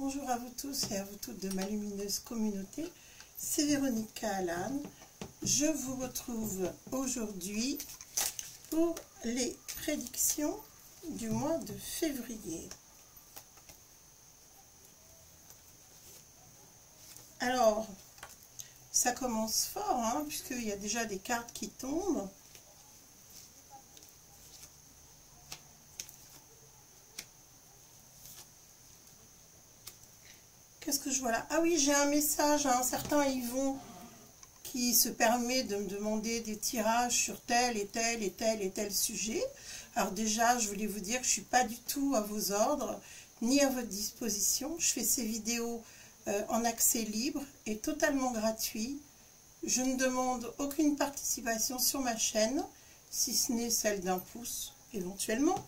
Bonjour à vous tous et à vous toutes de ma lumineuse communauté, c'est Véronica Alan. Je vous retrouve aujourd'hui pour les prédictions du mois de février. Alors, ça commence fort, hein, puisqu'il y a déjà des cartes qui tombent. Qu'est-ce que je vois là? Ah oui, j'ai un message à un certain Yvon qui se permet de me demander des tirages sur tel et tel et tel et tel sujet. Alors déjà, je voulais vous dire que je ne suis pas du tout à vos ordres, ni à votre disposition. Je fais ces vidéos en accès libre et totalement gratuit. Je ne demande aucune participation sur ma chaîne, si ce n'est celle d'un pouce, éventuellement,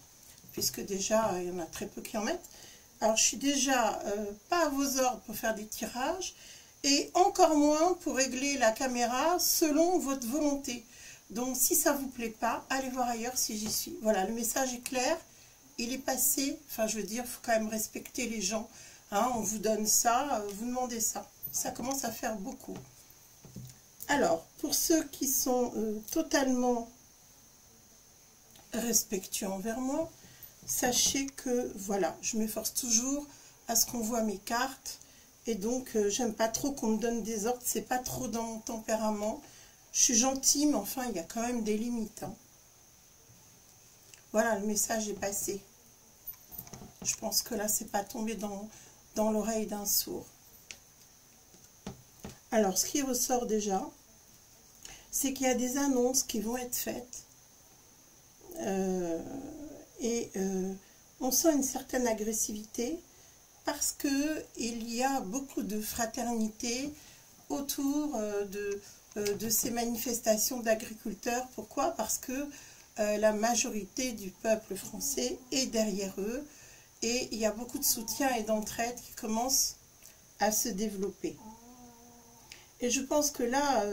puisque déjà, il y en a très peu qui en mettent. Alors, je suis déjà pas à vos ordres pour faire des tirages, et encore moins pour régler la caméra selon votre volonté. Donc, si ça ne vous plaît pas, allez voir ailleurs si j'y suis. Voilà, le message est clair, il est passé. Enfin, je veux dire, il faut quand même respecter les gens. Hein, on vous donne ça, vous demandez ça. Ça commence à faire beaucoup. Alors, pour ceux qui sont totalement respectueux envers moi, sachez que, voilà, je m'efforce toujours à ce qu'on voit mes cartes. Et donc, j'aime pas trop qu'on me donne des ordres. C'est pas trop dans mon tempérament. Je suis gentille, mais enfin, il y a quand même des limites. Hein. Voilà, le message est passé. Je pense que là, c'est pas tombé dans l'oreille d'un sourd. Alors, ce qui ressort déjà, c'est qu'il y a des annonces qui vont être faites. On sent une certaine agressivité parce qu'il y a beaucoup de fraternité autour de ces manifestations d'agriculteurs. Pourquoi? Parce que la majorité du peuple français est derrière eux et il y a beaucoup de soutien et d'entraide qui commencent à se développer. Et je pense que là,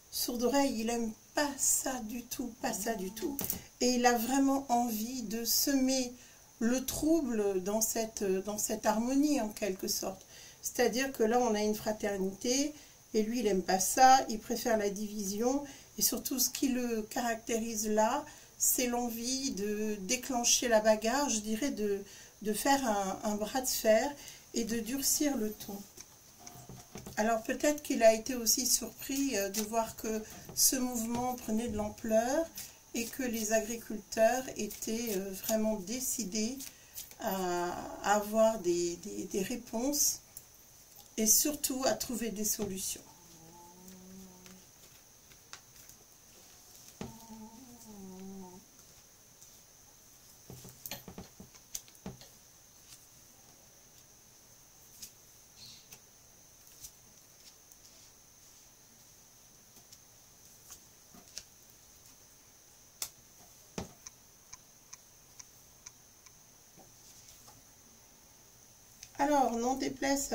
Sourd Oreille, il aime pas ça du tout, pas ça du tout. Et il a vraiment envie de semer le trouble dans cette harmonie en quelque sorte. C'est-à-dire que là, on a une fraternité et lui, il n'aime pas ça, il préfère la division. Et surtout, ce qui le caractérise là, c'est l'envie de déclencher la bagarre, je dirais de faire un bras de fer et de durcir le ton. Alors peut-être qu'il a été aussi surpris de voir que ce mouvement prenait de l'ampleur et que les agriculteurs étaient vraiment décidés à avoir des réponses et surtout à trouver des solutions. Alors, n'en déplaise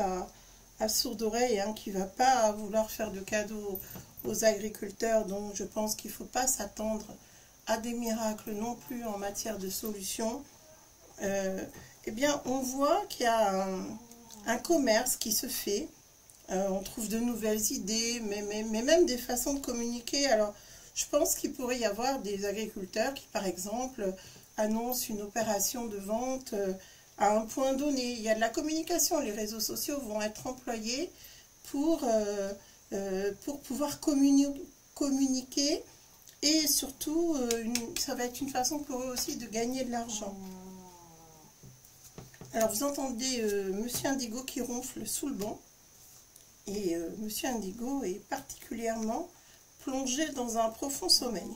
à Sourd Oreille, hein, qui ne va pas vouloir faire de cadeaux aux agriculteurs, donc je pense qu'il ne faut pas s'attendre à des miracles non plus en matière de solutions. Eh bien, on voit qu'il y a un commerce qui se fait. On trouve de nouvelles idées, mais même des façons de communiquer. Alors, je pense qu'il pourrait y avoir des agriculteurs qui, par exemple, annoncent une opération de vente à un point donné. Il y a de la communication, les réseaux sociaux vont être employés pour pouvoir communiquer et surtout, ça va être une façon pour eux aussi de gagner de l'argent. Alors vous entendez Monsieur Indigo qui ronfle sous le banc et Monsieur Indigo est particulièrement plongé dans un profond sommeil.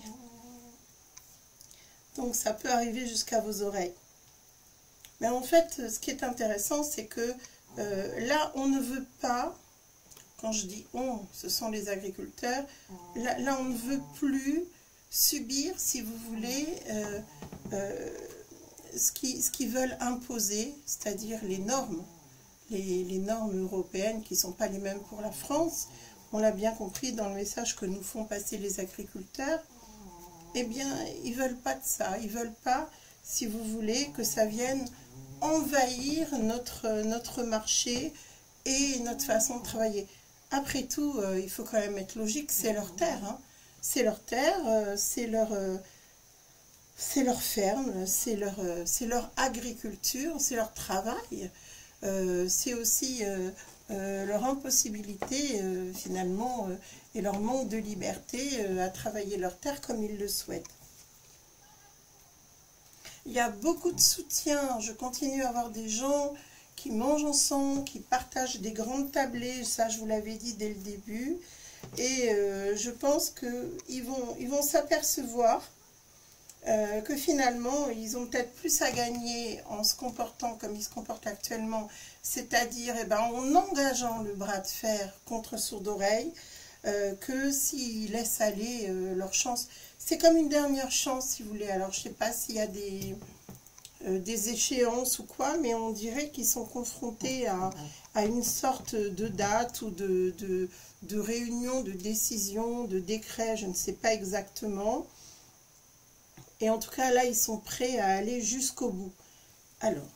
Donc ça peut arriver jusqu'à vos oreilles. Mais en fait, ce qui est intéressant, c'est que là, on ne veut pas, quand je dis on, ce sont les agriculteurs, là on ne veut plus subir, si vous voulez, ce qu'ils veulent imposer, c'est-à-dire les normes européennes qui ne sont pas les mêmes pour la France. On l'a bien compris dans le message que nous font passer les agriculteurs. Eh bien, ils ne veulent pas de ça, ils ne veulent pas, si vous voulez, que ça vienne envahir notre marché et notre façon de travailler. Après tout, il faut quand même être logique, c'est leur terre, hein. C'est leur terre, c'est leur ferme, c'est leur agriculture, c'est leur travail. C'est aussi leur impossibilité, finalement, et leur manque de liberté à travailler leur terre comme ils le souhaitent. Il y a beaucoup de soutien, je continue à avoir des gens qui mangent ensemble, qui partagent des grandes tablées, ça je vous l'avais dit dès le début, et je pense qu'ils vont s'apercevoir que finalement ils ont peut-être plus à gagner en se comportant comme ils se comportent actuellement, c'est-à-dire en engageant le bras de fer contre sourd-oreille, que s'ils laissent aller leur chance. C'est comme une dernière chance, si vous voulez. Alors, je ne sais pas s'il y a des échéances ou quoi, mais on dirait qu'ils sont confrontés à une sorte de date ou de réunion, de décision, de décret, je ne sais pas exactement. Et en tout cas, là, ils sont prêts à aller jusqu'au bout. Alors.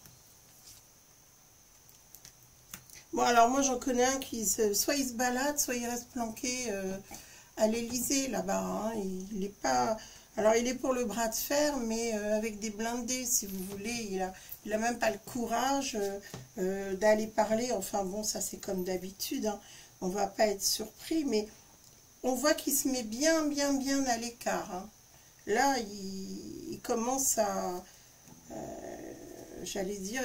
Bon, alors moi, j'en connais un qui, soit il se balade, soit il reste planqué à l'Élysée, là-bas. Hein. Il n'est pas... Alors, il est pour le bras de fer, mais avec des blindés, si vous voulez. Il a même pas le courage d'aller parler. Enfin, bon, ça, c'est comme d'habitude. Hein. On ne va pas être surpris, mais on voit qu'il se met bien, bien, bien à l'écart. Hein. Là, il commence à... j'allais dire,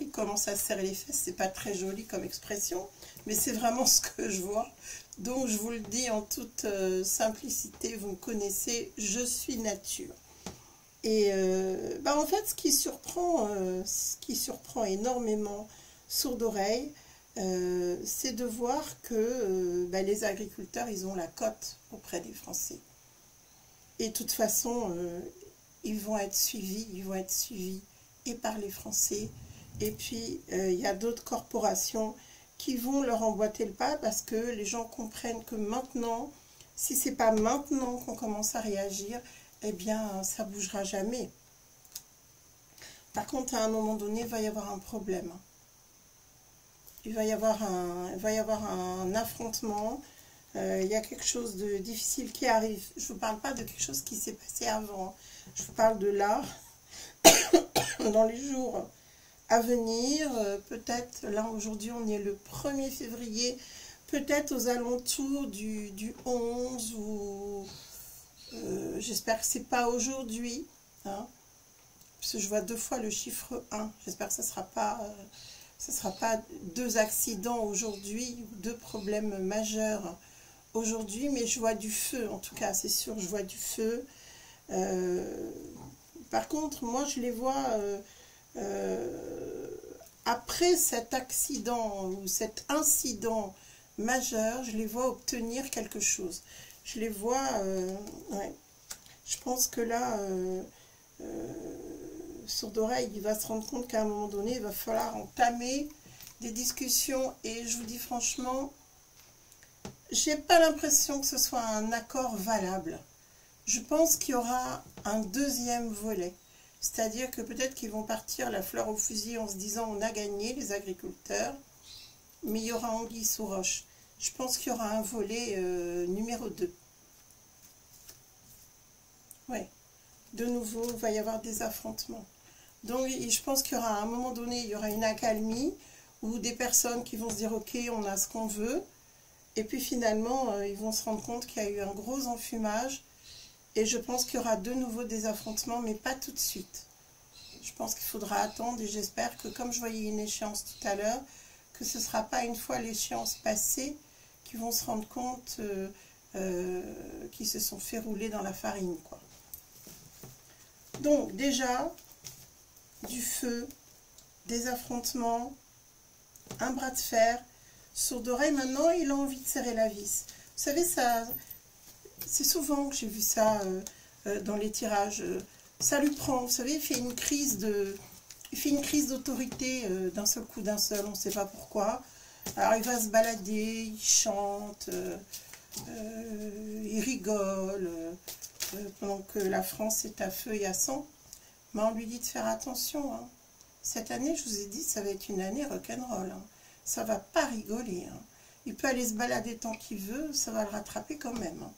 il commence à serrer les fesses. C'est pas très joli comme expression, mais c'est vraiment ce que je vois. Donc, je vous le dis en toute simplicité, vous me connaissez, je suis nature. Et en fait, ce qui surprend énormément sourd-oreille, c'est de voir que les agriculteurs, ils ont la cote auprès des Français. Et de toute façon, ils vont être suivis et par les Français. Et puis, il y a d'autres corporations qui vont leur emboîter le pas parce que les gens comprennent que maintenant, si ce n'est pas maintenant qu'on commence à réagir, eh bien, ça ne bougera jamais. Par contre, à un moment donné, il va y avoir un problème. Il va y avoir un affrontement. Il y a quelque chose de difficile qui arrive. Je ne vous parle pas de quelque chose qui s'est passé avant. Je vous parle de là, dans les jours à venir. Peut-être, là, aujourd'hui, on est le 1er février. Peut-être aux alentours du 11 ou... j'espère que ce n'est pas aujourd'hui. Hein, parce que je vois 2 fois le chiffre 1. J'espère que ce ne sera pas 2 accidents aujourd'hui, 2 problèmes majeurs aujourd'hui, mais je vois du feu, en tout cas, c'est sûr, je vois du feu. Par contre, moi, je les vois après cet accident ou cet incident majeur, je les vois obtenir quelque chose. Je les vois, ouais. Je pense que là, sourd-oreille, il va se rendre compte qu'à un moment donné, il va falloir entamer des discussions. Et je vous dis franchement, j'ai pas l'impression que ce soit un accord valable. Je pense qu'il y aura un deuxième volet. C'est-à-dire que peut-être qu'ils vont partir la fleur au fusil en se disant on a gagné les agriculteurs, mais il y aura anguille sous roche. Je pense qu'il y aura un volet numéro 2. Ouais. De nouveau, il va y avoir des affrontements. Donc, je pense qu'il y aura à un moment donné, il y aura une accalmie ou des personnes qui vont se dire ok, on a ce qu'on veut. Et puis finalement, ils vont se rendre compte qu'il y a eu un gros enfumage. Et je pense qu'il y aura de nouveau des affrontements, mais pas tout de suite. Je pense qu'il faudra attendre et j'espère que, comme je voyais une échéance tout à l'heure, que ce ne sera pas une fois l'échéance passée qu'ils vont se rendre compte qu'ils se sont fait rouler dans la farine, quoi. Donc, déjà, du feu, des affrontements, un bras de fer. Sourd-oreille, maintenant, il a envie de serrer la vis. Vous savez, ça... C'est souvent que j'ai vu ça dans les tirages. Ça lui prend, vous savez, il fait une crise d'autorité d'un seul coup, on ne sait pas pourquoi. Alors il va se balader, il chante, il rigole, pendant que la France est à feu et à sang. Mais on lui dit de faire attention. Hein. Cette année, je vous ai dit, ça va être une année rock'n'roll. Hein. Ça va pas rigoler. Hein. Il peut aller se balader tant qu'il veut, ça va le rattraper quand même. Hein.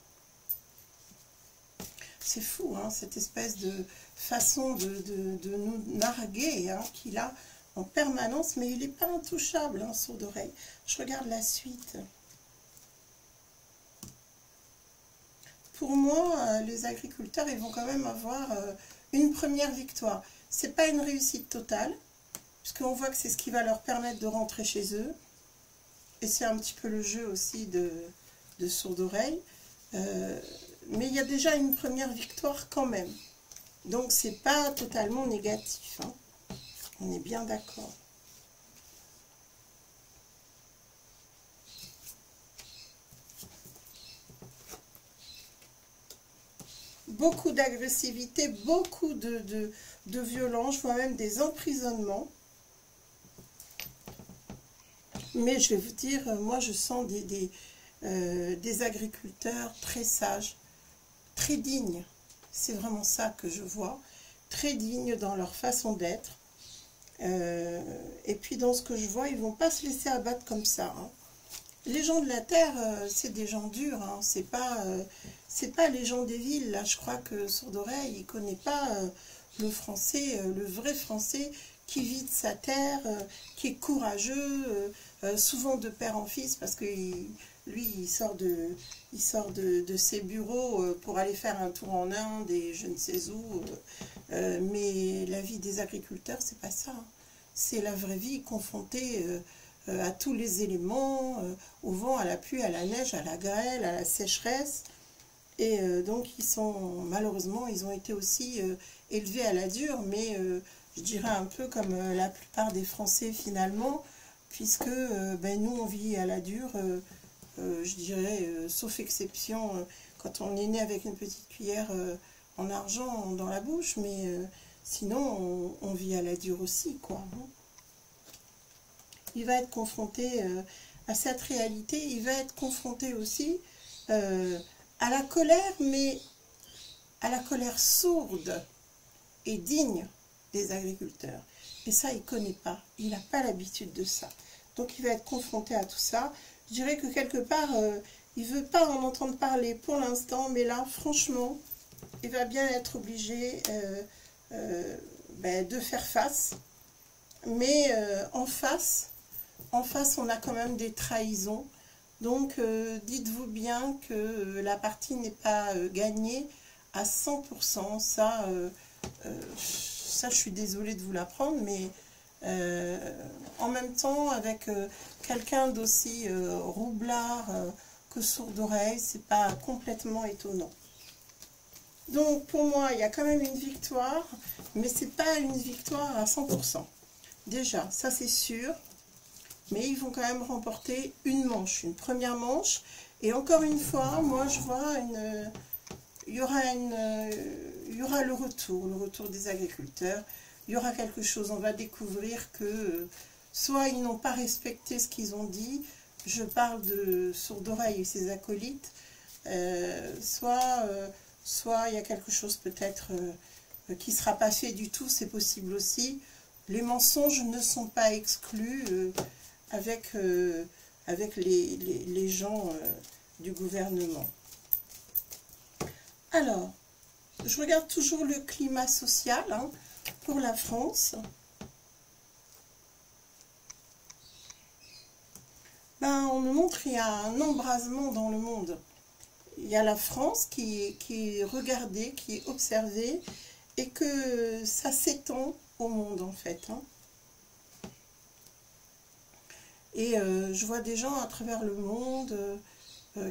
C'est fou, hein, cette espèce de façon de nous narguer hein, qu'il a en permanence, mais il n'est pas intouchable, hein, sourd d'oreille. Je regarde la suite. Pour moi, les agriculteurs, ils vont quand même avoir une première victoire. Ce n'est pas une réussite totale, puisqu'on voit que c'est ce qui va leur permettre de rentrer chez eux. Et c'est un petit peu le jeu aussi de sourd d'oreille. Mais il y a déjà une première victoire quand même. Donc, c'est pas totalement négatif. Hein. On est bien d'accord. Beaucoup d'agressivité, beaucoup de violence, je vois même des emprisonnements. Mais je vais vous dire, moi je sens des agriculteurs très sages, très dignes. C'est vraiment ça que je vois. Très dignes dans leur façon d'être. Et puis dans ce que je vois, ils ne vont pas se laisser abattre comme ça. Hein. Les gens de la terre, c'est des gens durs. Hein. C'est pas les gens des villes. Là, je crois que sourd d'oreille, il ne connaît pas le français, le vrai français qui vit de sa terre, qui est courageux, souvent de père en fils, parce que lui, il sort de ses bureaux pour aller faire un tour en Inde et je ne sais où. Mais la vie des agriculteurs, c'est pas ça. Hein. C'est la vraie vie confrontée à tous les éléments, au vent, à la pluie, à la neige, à la grêle, à la sécheresse. Et donc, malheureusement, ils ont été aussi élevés à la dure, mais je dirais un peu comme la plupart des Français finalement, puisque nous, on vit à la dure, je dirais, sauf exception, quand on est né avec une petite cuillère en argent dans la bouche, mais sinon, on vit à la dure aussi, quoi. Il va être confronté à cette réalité, il va être confronté aussi à la colère, mais à la colère sourde et digne des agriculteurs. Et ça, il ne connaît pas, il n'a pas l'habitude de ça. Donc, il va être confronté à tout ça. Je dirais que quelque part, il ne veut pas en entendre parler pour l'instant, mais là, franchement, il va bien être obligé de faire face. Mais en face, on a quand même des trahisons. Donc, dites-vous bien que la partie n'est pas gagnée à 100%. Ça, je suis désolée de vous l'apprendre, mais en même temps, avec quelqu'un d'aussi roublard que sourd d'oreille, c'est pas complètement étonnant. Donc, pour moi, il y a quand même une victoire, mais c'est pas une victoire à 100%. Déjà, ça c'est sûr. Mais ils vont quand même remporter une manche, une première manche. Et encore une fois, moi je vois il y aura le retour des agriculteurs. Il y aura quelque chose, on va découvrir que soit ils n'ont pas respecté ce qu'ils ont dit, je parle de sourd d'oreille et ses acolytes, soit il y a quelque chose peut-être qui ne sera pas fait du tout, c'est possible aussi. Les mensonges ne sont pas exclus avec les gens du gouvernement. Alors, je regarde toujours le climat social hein, pour la France. On me montre qu'il y a un embrasement dans le monde. Il y a la France qui est regardée, qui est observée, et que ça s'étend au monde en fait. Hein. Et je vois des gens à travers le monde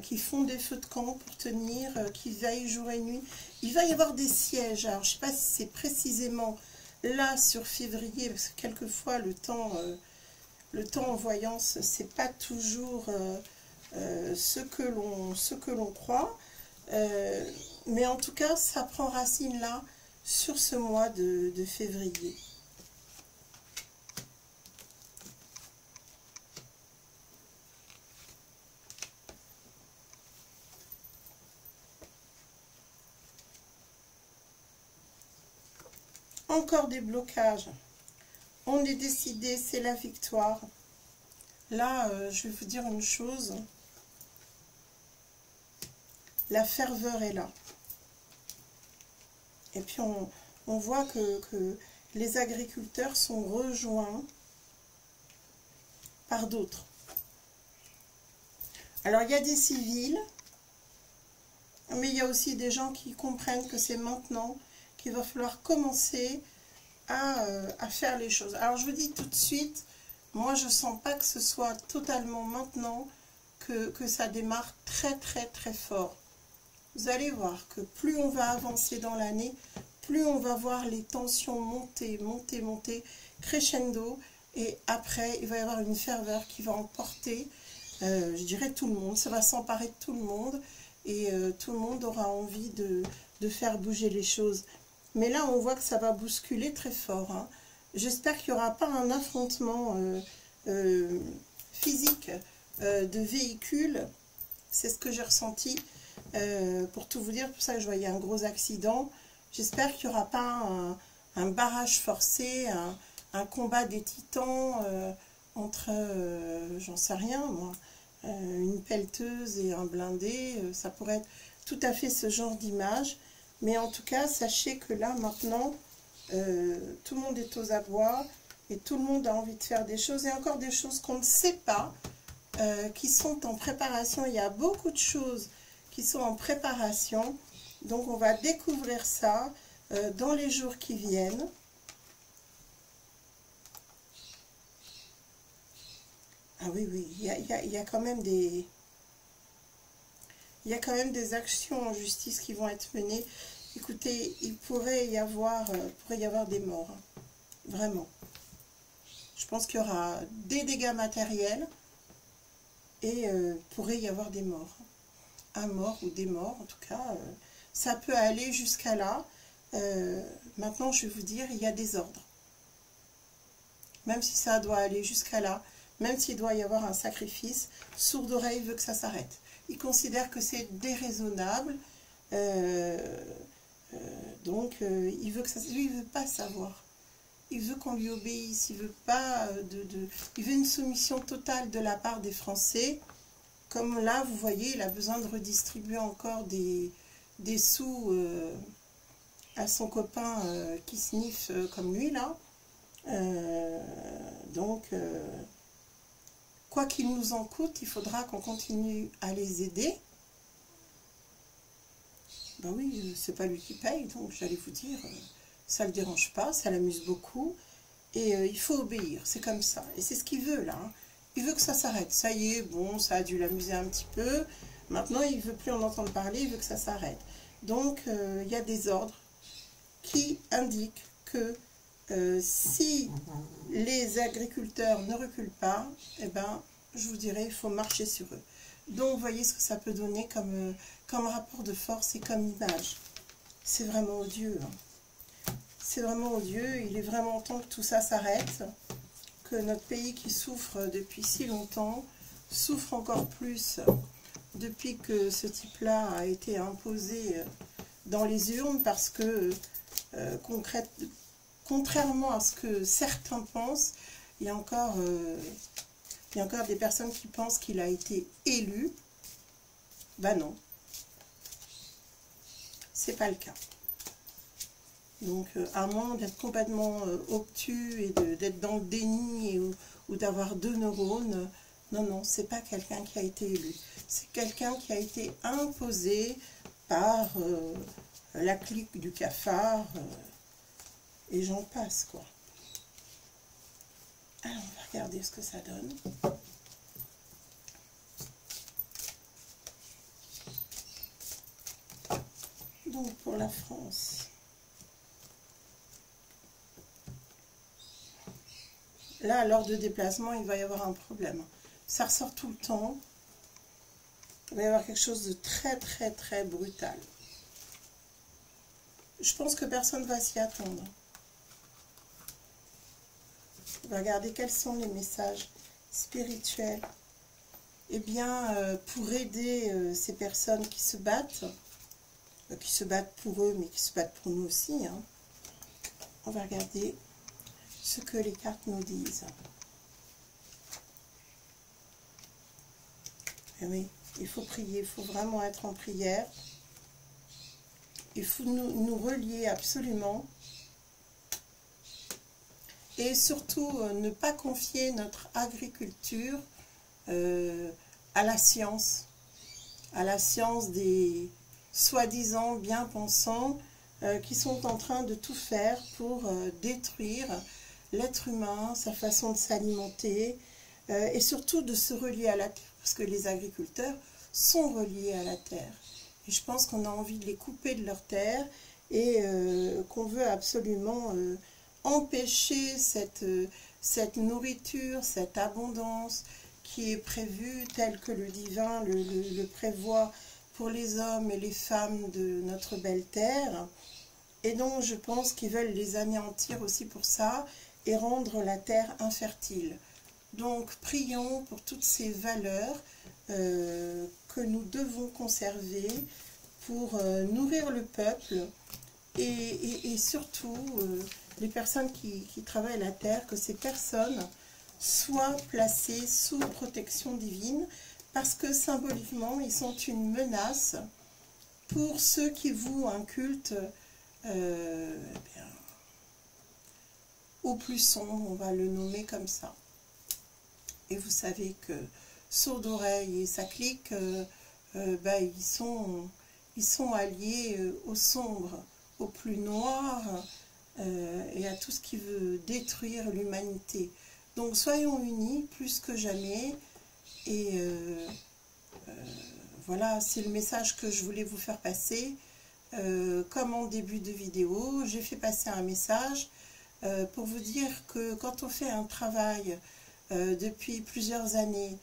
qui font des feux de camp pour tenir, qui veillent jour et nuit. Il va y avoir des sièges. Alors, je ne sais pas si c'est précisément là sur février, parce que quelquefois le temps en voyance, c'est pas toujours ce que l'on croit. Mais en tout cas, ça prend racine là sur ce mois de février. encore des blocages. On est décidé, c'est la victoire. Là, je vais vous dire une chose. La ferveur est là. Et puis, on voit que les agriculteurs sont rejoints par d'autres. Alors, il y a des civils, mais il y a aussi des gens qui comprennent que c'est maintenant qu'il va falloir commencer à faire les choses. Alors, je vous dis tout de suite, moi, je ne sens pas que ce soit totalement maintenant que ça démarre très, très, très fort. Vous allez voir que plus on va avancer dans l'année, plus on va voir les tensions monter, monter, monter, crescendo. Et après, il va y avoir une ferveur qui va emporter, je dirais, tout le monde. Ça va s'emparer de tout le monde. Et tout le monde aura envie de faire bouger les choses. Mais là, on voit que ça va bousculer très fort. Hein. J'espère qu'il n'y aura pas un affrontement physique de véhicules. C'est ce que j'ai ressenti. Pour tout vous dire, pour ça que je voyais un gros accident. J'espère qu'il n'y aura pas un barrage forcé, un combat des titans entre, j'en sais rien moi, une pelleteuse et un blindé. Ça pourrait être tout à fait ce genre d'image. Mais en tout cas, sachez que là, maintenant, tout le monde est aux abois et tout le monde a envie de faire des choses. Et encore des choses qu'on ne sait pas, qui sont en préparation. Il y a beaucoup de choses qui sont en préparation. Donc, on va découvrir ça dans les jours qui viennent. Ah oui, oui, il y a quand même des... Il y a quand même des actions en justice qui vont être menées. Écoutez, il pourrait y avoir des morts. Hein. Vraiment. Je pense qu'il y aura des dégâts matériels et pourrait y avoir des morts. Un mort ou des morts, en tout cas. Ça peut aller jusqu'à là. Maintenant, je vais vous dire, il y a des ordres. Même si ça doit aller jusqu'à là, même s'il doit y avoir un sacrifice, Sourde Oreille veut que ça s'arrête. Il considère que c'est déraisonnable. Donc, il veut que ça... Lui, il ne veut pas savoir. Il veut qu'on lui obéisse. Il veut pas il veut une soumission totale de la part des Français. Comme là, vous voyez, il a besoin de redistribuer encore des sous à son copain qui sniffe comme lui, là. Donc, quoi qu'il nous en coûte, il faudra qu'on continue à les aider. Ben oui, c'est pas lui qui paye, donc j'allais vous dire, ça le dérange pas, ça l'amuse beaucoup. Et il faut obéir, c'est comme ça. Et c'est ce qu'il veut, là. Hein. Il veut que ça s'arrête. Ça y est, bon, ça a dû l'amuser un petit peu. Maintenant, il ne veut plus en entendre parler, il veut que ça s'arrête. Donc, il y a des ordres qui indiquent que si les agriculteurs ne reculent pas, eh ben, je vous dirais, il faut marcher sur eux. Donc, vous voyez ce que ça peut donner comme rapport de force et comme image. C'est vraiment odieux. Hein. C'est vraiment odieux. Il est vraiment temps que tout ça s'arrête. Que notre pays qui souffre depuis si longtemps, souffre encore plus depuis que ce type-là a été imposé dans les urnes parce que, contrairement à ce que certains pensent, il y a encore des personnes qui pensent qu'il a été élu. Ben non, c'est pas le cas. Donc, à moins d'être complètement obtus et d'être dans le déni ou d'avoir 2 neurones, non, non, c'est pas quelqu'un qui a été élu. C'est quelqu'un qui a été imposé par la clique du cafard et j'en passe, quoi. Alors, on va regarder ce que ça donne. Donc, pour la France... Là, lors de déplacement, il va y avoir un problème. Ça ressort tout le temps. Il va y avoir quelque chose de très, très, très brutal. Je pense que personne ne va s'y attendre. On va regarder quels sont les messages spirituels. Eh bien, pour aider ces personnes qui se battent pour eux, mais qui se battent pour nous aussi, hein, on va regarder ce que les cartes nous disent. Et oui, il faut prier, il faut vraiment être en prière. Il faut nous relier absolument. Et surtout, ne pas confier notre agriculture à la science des soi-disant bien-pensants qui sont en train de tout faire pour détruire l'être humain, sa façon de s'alimenter, et surtout de se relier à la terre, parce que les agriculteurs sont reliés à la terre. Et je pense qu'on a envie de les couper de leur terre et qu'on veut absolument empêcher cette nourriture, cette abondance qui est prévue telle que le divin le prévoit pour les hommes et les femmes de notre belle terre. Et donc je pense qu'ils veulent les anéantir aussi pour ça et rendre la terre infertile. Donc prions pour toutes ces valeurs que nous devons conserver pour nourrir le peuple et surtout les personnes qui travaillent la terre, que ces personnes soient placées sous protection divine, parce que symboliquement ils sont une menace pour ceux qui vouent un culte au plus sombre, on va le nommer comme ça. Et vous savez que sourd d'oreille et sa clique, ils sont alliés au sombre, au plus noir, et à tout ce qui veut détruire l'humanité. Donc soyons unis plus que jamais. Et voilà, c'est le message que je voulais vous faire passer. Comme en début de vidéo, j'ai fait passer un message pour vous dire que quand on fait un travail depuis plusieurs années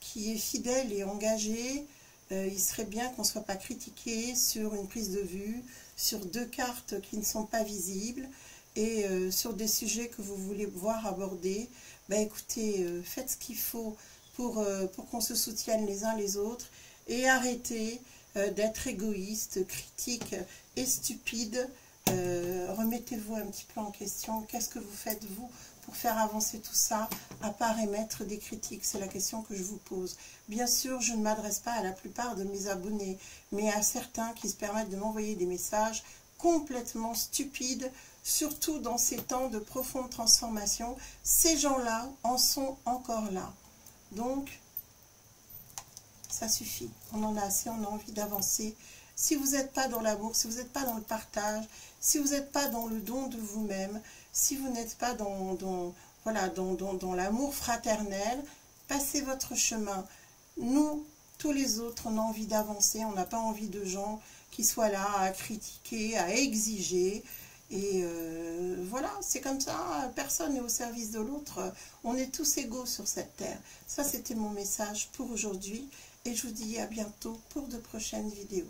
qui est fidèle et engagé, il serait bien qu'on ne soit pas critiqué sur une prise de vue, sur deux cartes qui ne sont pas visibles et sur des sujets que vous voulez voir abordés. Écoutez, faites ce qu'il faut pour qu'on se soutienne les uns les autres et arrêtez d'être égoïste, critique et stupide. Remettez-vous un petit peu en question. Qu'est-ce que vous faites, vous, pour faire avancer tout ça, à part émettre des critiques? C'est la question que je vous pose. Bien sûr, je ne m'adresse pas à la plupart de mes abonnés, mais à certains qui se permettent de m'envoyer des messages complètement stupides, surtout dans ces temps de profonde transformation. Ces gens-là en sont encore là. Donc, ça suffit. On en a assez, on a envie d'avancer. Si vous n'êtes pas dans l'amour, si vous n'êtes pas dans le partage, si vous n'êtes pas dans le don de vous-même, si vous n'êtes pas dans l'amour fraternel, passez votre chemin. Nous, tous les autres, on a envie d'avancer. On n'a pas envie de gens qui soient là à critiquer, à exiger. Et voilà, c'est comme ça. Personne n'est au service de l'autre. On est tous égaux sur cette terre. Ça, c'était mon message pour aujourd'hui. Et je vous dis à bientôt pour de prochaines vidéos.